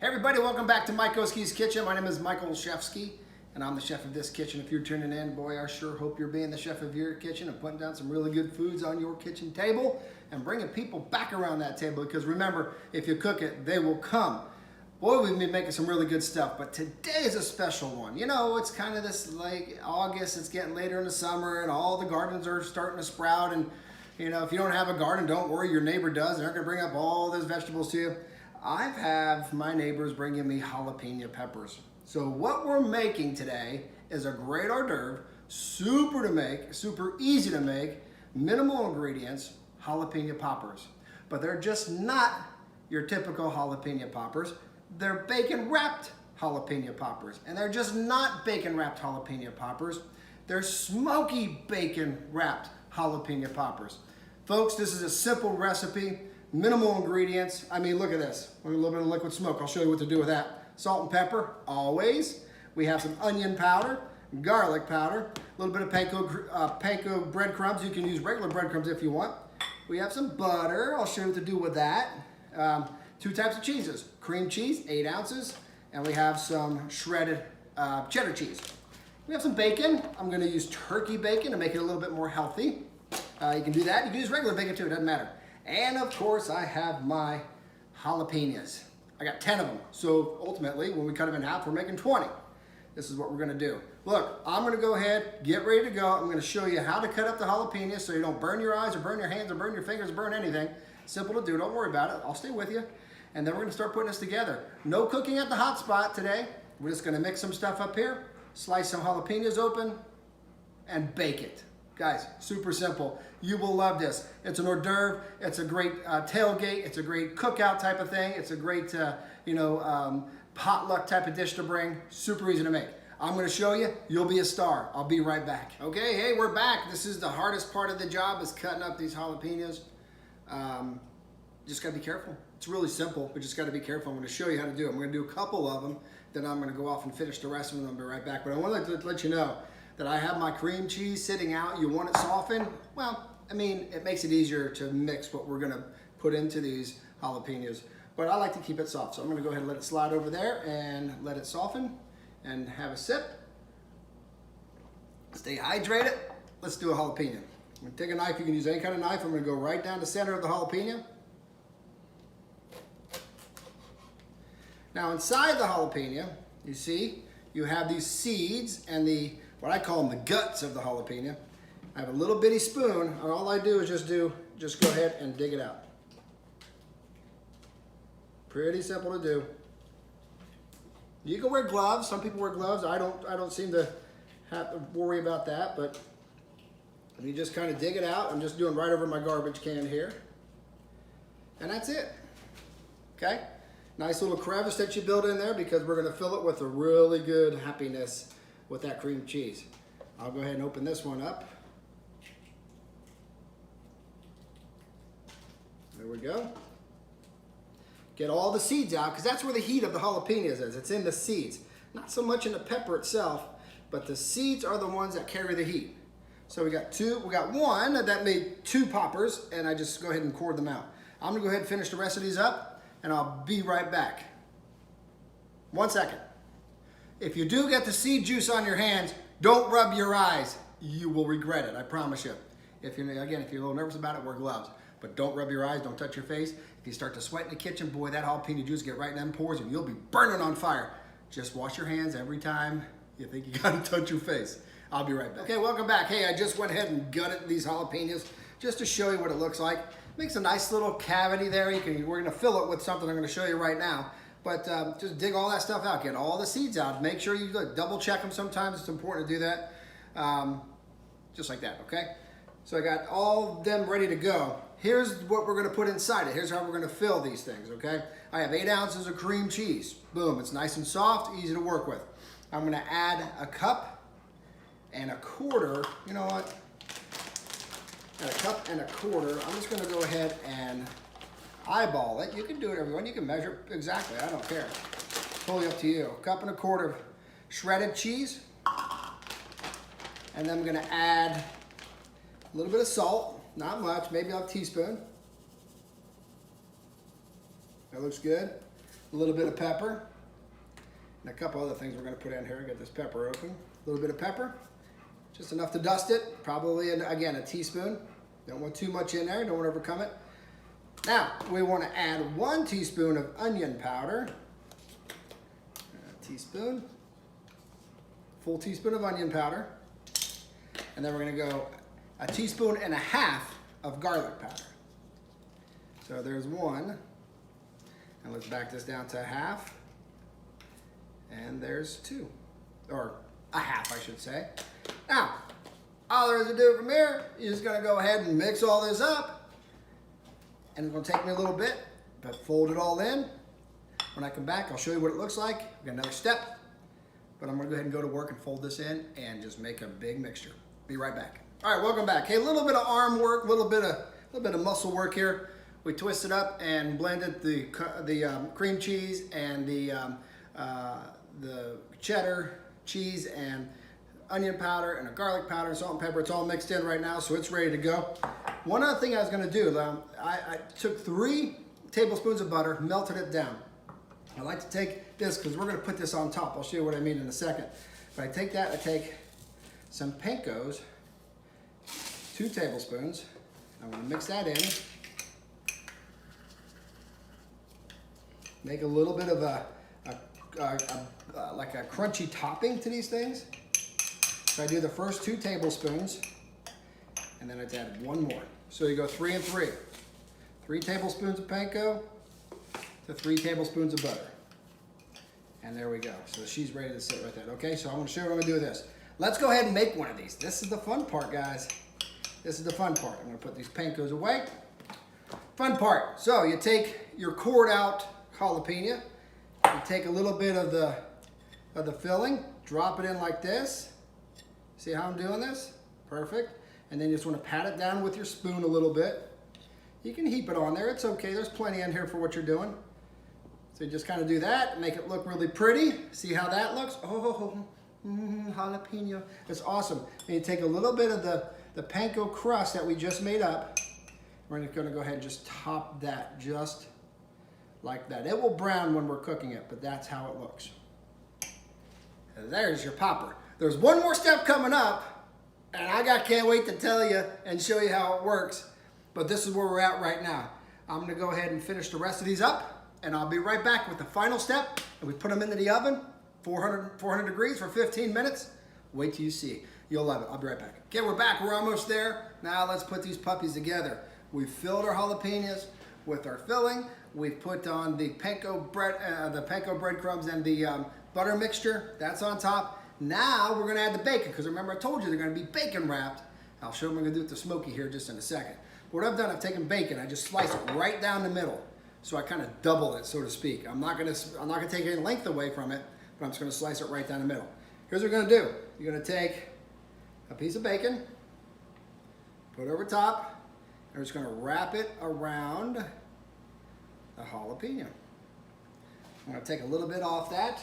Hey everybody, welcome back to Mike Oski's Kitchen. My name is Michael Chefsky, and I'm the chef of this kitchen. If you're tuning in, boy, I sure hope you're being the chef of your kitchen and putting down some really good foods on your kitchen table and bringing people back around that table, because remember, if you cook it, they will come. Boy, we've been making some really good stuff, but today is a special one. You know, it's kind of this like August, it's getting later in the summer, and all the gardens are starting to sprout, and you know, if you don't have a garden, don't worry, your neighbor does. They're gonna bring up all those vegetables to you. I have my neighbors bringing me jalapeno peppers. So what we're making today is a great hors d'oeuvre, super to make, super easy to make, minimal ingredients, jalapeno poppers. But they're just not your typical jalapeno poppers. They're bacon wrapped jalapeno poppers. And they're just not bacon wrapped jalapeno poppers. They're smoky bacon wrapped jalapeno poppers. Folks, this is a simple recipe. Minimal ingredients. I mean, look at this. A little bit of liquid smoke. I'll show you what to do with that. Salt and pepper, always. We have some onion powder, garlic powder, a little bit of panko breadcrumbs. You can use regular breadcrumbs if you want. We have some butter. I'll show you what to do with that. 2 types of cheeses. Cream cheese, 8 ounces. And we have some shredded cheddar cheese. We have some bacon. I'm going to use turkey bacon to make it a little bit more healthy. You can do that. You can use regular bacon too. It doesn't matter. And of course, I have my jalapenos. I got 10 of them. So ultimately, when we cut them in half, we're making 20. This is what we're gonna do. Look, I'm gonna go ahead, get ready to go. I'm gonna show you how to cut up the jalapenos so you don't burn your eyes or burn your hands or burn your fingers or burn anything. Simple to do, don't worry about it. I'll stay with you. And then we're gonna start putting this together. No cooking at the hot spot today. We're just gonna mix some stuff up here, slice some jalapenos open, and bake it. Guys, super simple. You will love this. It's an hors d'oeuvre. It's a great tailgate. It's a great cookout type of thing. It's a great, potluck type of dish to bring. Super easy to make. I'm going to show you. You'll be a star. I'll be right back. Okay, hey, we're back. This is the hardest part of the job, is cutting up these jalapenos. Just got to be careful. It's really simple, but just got to be careful. I'm going to show you how to do it. I'm going to do a couple of them, then I'm going to go off and finish the rest of them. I'll be right back. But I want to let you know that I have my cream cheese sitting out. You want it softened? Well, I mean, it makes it easier to mix what we're gonna put into these jalapenos. But I like to keep it soft, so I'm gonna go ahead and let it slide over there and let it soften and have a sip. Stay hydrated. Let's do a jalapeno. I'm gonna take a knife. You can use any kind of knife. I'm gonna go right down the center of the jalapeno. Now inside the jalapeno, you see, you have these seeds and what I call them the guts of the jalapeno. I have a little bitty spoon, and all I do is just go ahead and dig it out. Pretty simple to do. You can wear gloves. Some people wear gloves. I don't seem to have to worry about that, but you just kind of dig it out. I'm just doing right over my garbage can here. And that's it. Okay? Nice little crevice that you build in there, because we're going to fill it with a really good happiness with that cream cheese. I'll go ahead and open this one up. There we go. Get all the seeds out, because that's where the heat of the jalapenos is. It's in the seeds. Not so much in the pepper itself, but the seeds are the ones that carry the heat. So we got one that made 2 poppers, and I just go ahead and cord them out. I'm gonna go ahead and finish the rest of these up, and I'll be right back. 1 second. If you do get the seed juice on your hands, don't rub your eyes. You will regret it, I promise you. If you're a little nervous about it, wear gloves. But don't rub your eyes, don't touch your face. If you start to sweat in the kitchen, boy, that jalapeno juice get right in them pores and you'll be burning on fire. Just wash your hands every time you think you gotta touch your face. I'll be right back. Okay, welcome back. Hey, I just went ahead and gutted these jalapenos just to show you what it looks like. Makes a nice little cavity there. We're gonna fill it with something I'm gonna show you right now. But just dig all that stuff out, get all the seeds out. Make sure you double check them sometimes. It's important to do that. Just like that, okay? So I got all them ready to go. Here's what we're gonna put inside it. Here's how we're gonna fill these things, okay? I have 8 ounces of cream cheese. Boom, it's nice and soft, easy to work with. I'm gonna add a cup and a quarter. You know what? At a cup and a quarter, I'm just gonna go ahead and eyeball it. You can do it, everyone. You can measure it exactly. I don't care. Totally up to you. A cup and a quarter of shredded cheese. And then I'm gonna add a little bit of salt. Not much, maybe a teaspoon. That looks good. a little bit of pepper, and a couple other things we're going to put in here. Get this pepper open. A little bit of pepper, just enough to dust it. Probably, again, a teaspoon. Don't want too much in there. Don't want to overcome it. Now, we want to add 1 teaspoon of onion powder. A teaspoon. Full teaspoon of onion powder. And then we're going to go 1.5 teaspoons of garlic powder. So there's 1. And let's back this down to 1/2. And there's 2. Or 1/2, I should say. Now, all there is to do from here, you're just going to go ahead and mix all this up. And it's going to take me a little bit, but fold it all in. When I come back, I'll show you what it looks like. We've got another step, but I'm going to go ahead and go to work and fold this in and just make a big mixture. Be right back. All right, welcome back. Hey, a little bit of arm work, a little bit of muscle work here. We twisted up and blended the cream cheese and the cheddar cheese and onion powder and a garlic powder and salt and pepper. It's all mixed in right now, so it's ready to go. One other thing I was going to do, I took 3 tablespoons of butter, melted it down. I like to take this because we're going to put this on top. I'll show you what I mean in a second. But I take that, I take some pancos, 2 tablespoons. I'm going to mix that in. Make a little bit of like a crunchy topping to these things. So I do the first 2 tablespoons, and then I add 1 more. So you go 3 and 3. 3 tablespoons of panko to 3 tablespoons of butter. And there we go. So she's ready to sit right there. Okay, so I'm going to show you what I'm going to do with this. Let's go ahead and make one of these. This is the fun part, guys. This is the fun part. I'm going to put these pancos away. Fun part. So you take your cored out jalapeno. You take a little bit of the filling, drop it in like this. See how I'm doing this? Perfect. And then you just want to pat it down with your spoon a little bit. You can heap it on there. It's okay. There's plenty in here for what you're doing. So you just kind of do that, make it look really pretty. See how that looks? Oh, jalapeno. It's awesome. And you take a little bit of the panko crust that we just made up. We're going to go ahead and just top that just like that. It will brown when we're cooking it, but that's how it looks. And there's your popper. There's one more step coming up, and can't wait to tell you and show you how it works. But this is where we're at right now. I'm going to go ahead and finish the rest of these up, and I'll be right back with the final step. And we put them into the oven, 400 degrees for 15 minutes. Wait till you see. You'll love it. I'll be right back. Okay, we're back. We're almost there. Now let's put these puppies together. We've filled our jalapenos with our filling. We've put on the panko breadcrumbs and the butter mixture. That's on top. Now we're going to add the bacon, because remember I told you they're going to be bacon wrapped. I'll show you what I'm going to do with the Smoky here just in a second. But what I've done, I've taken bacon. I just slice it right down the middle. So I kind of double it, so to speak. I'm not going to take any length away from it, but I'm just going to slice it right down the middle. Here's what we're going to do. You're going to take a piece of bacon, put it over top, and we're just going to wrap it around the jalapeno. I'm going to take a little bit off that.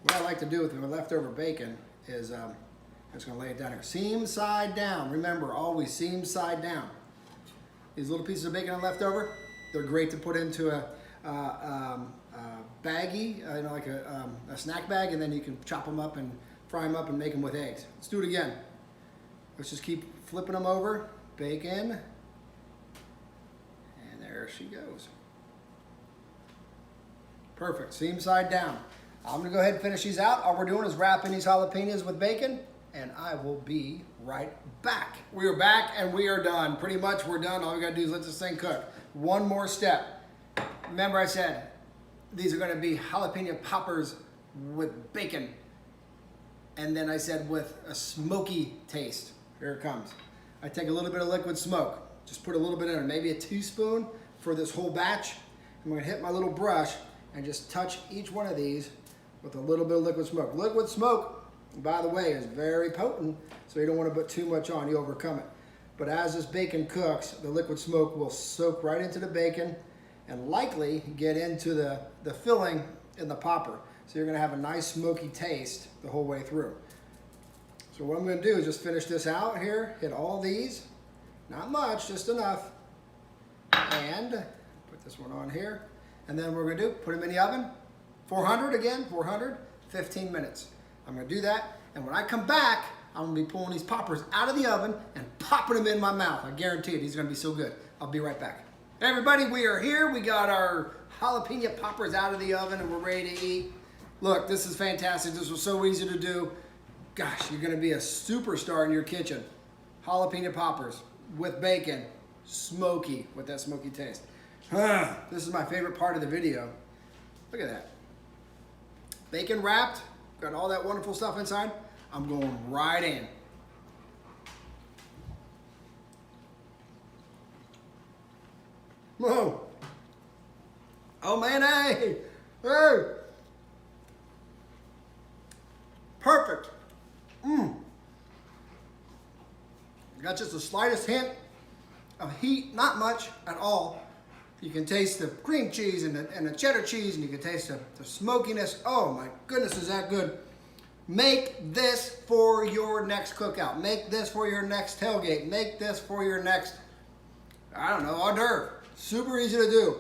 What I like to do with my leftover bacon is I'm just going to lay it down here. Seam side down. Remember, always seam side down. These little pieces of bacon I left over, they're great to put into a baggie, like a snack bag, and then you can chop them up and fry them up and make them with eggs. Let's do it again. Let's just keep flipping them over. Bacon. And there she goes. Perfect. Seam side down. I'm going to go ahead and finish these out. All we're doing is wrapping these jalapenos with bacon, and I will be right back. We are back, and we are done. Pretty much we're done. All we got to do is let this thing cook. One more step. Remember I said these are going to be jalapeno poppers with bacon. And then I said with a smoky taste. Here it comes. I take a little bit of liquid smoke. Just put a little bit in there, maybe a teaspoon for this whole batch. I'm going to hit my little brush and just touch each one of these with a little bit of liquid smoke. Liquid smoke, by the way, is very potent, so you don't want to put too much on, you overcome it. But as this bacon cooks, the liquid smoke will soak right into the bacon and likely get into the filling in the popper. So you're going to have a nice smoky taste the whole way through. So what I'm going to do is just finish this out here, hit all these, not much, just enough, and this one on here. And then we're gonna put them in the oven. 400 again, 400, 15 minutes. I'm gonna do that. And when I come back, I'm gonna be pulling these poppers out of the oven and popping them in my mouth. I guarantee it, these are gonna be so good. I'll be right back. Hey everybody, we are here. We got our jalapeno poppers out of the oven and we're ready to eat. Look, this is fantastic. This was so easy to do. Gosh, you're gonna be a superstar in your kitchen. Jalapeno poppers with bacon, smoky, with that smoky taste. This is my favorite part of the video. Look at that. Bacon wrapped, got all that wonderful stuff inside. I'm going right in. Whoa. Oh man, hey. Hey. Perfect. Got just the slightest hint of heat, not much at all. You can taste the cream cheese and the cheddar cheese, and you can taste the smokiness. Oh my goodness, is that good. Make this for your next cookout. Make this for your next tailgate. Make this for your next, I don't know, hors d'oeuvre. Super easy to do.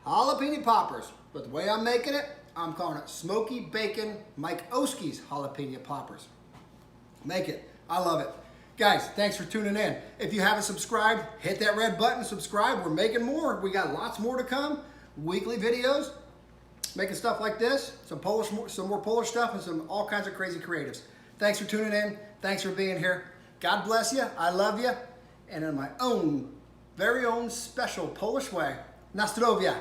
Jalapeno poppers. But the way I'm making it, I'm calling it Smoky Bacon Mike Oski's Jalapeno Poppers. Make it. I love it. Guys, thanks for tuning in. If you haven't subscribed, hit that red button, subscribe. We're making more. We got lots more to come. Weekly videos, making stuff like this, some more Polish stuff, and some all kinds of crazy creatives. Thanks for tuning in. Thanks for being here. God bless you. I love you. And in my own, very own special Polish way, na zdrowie.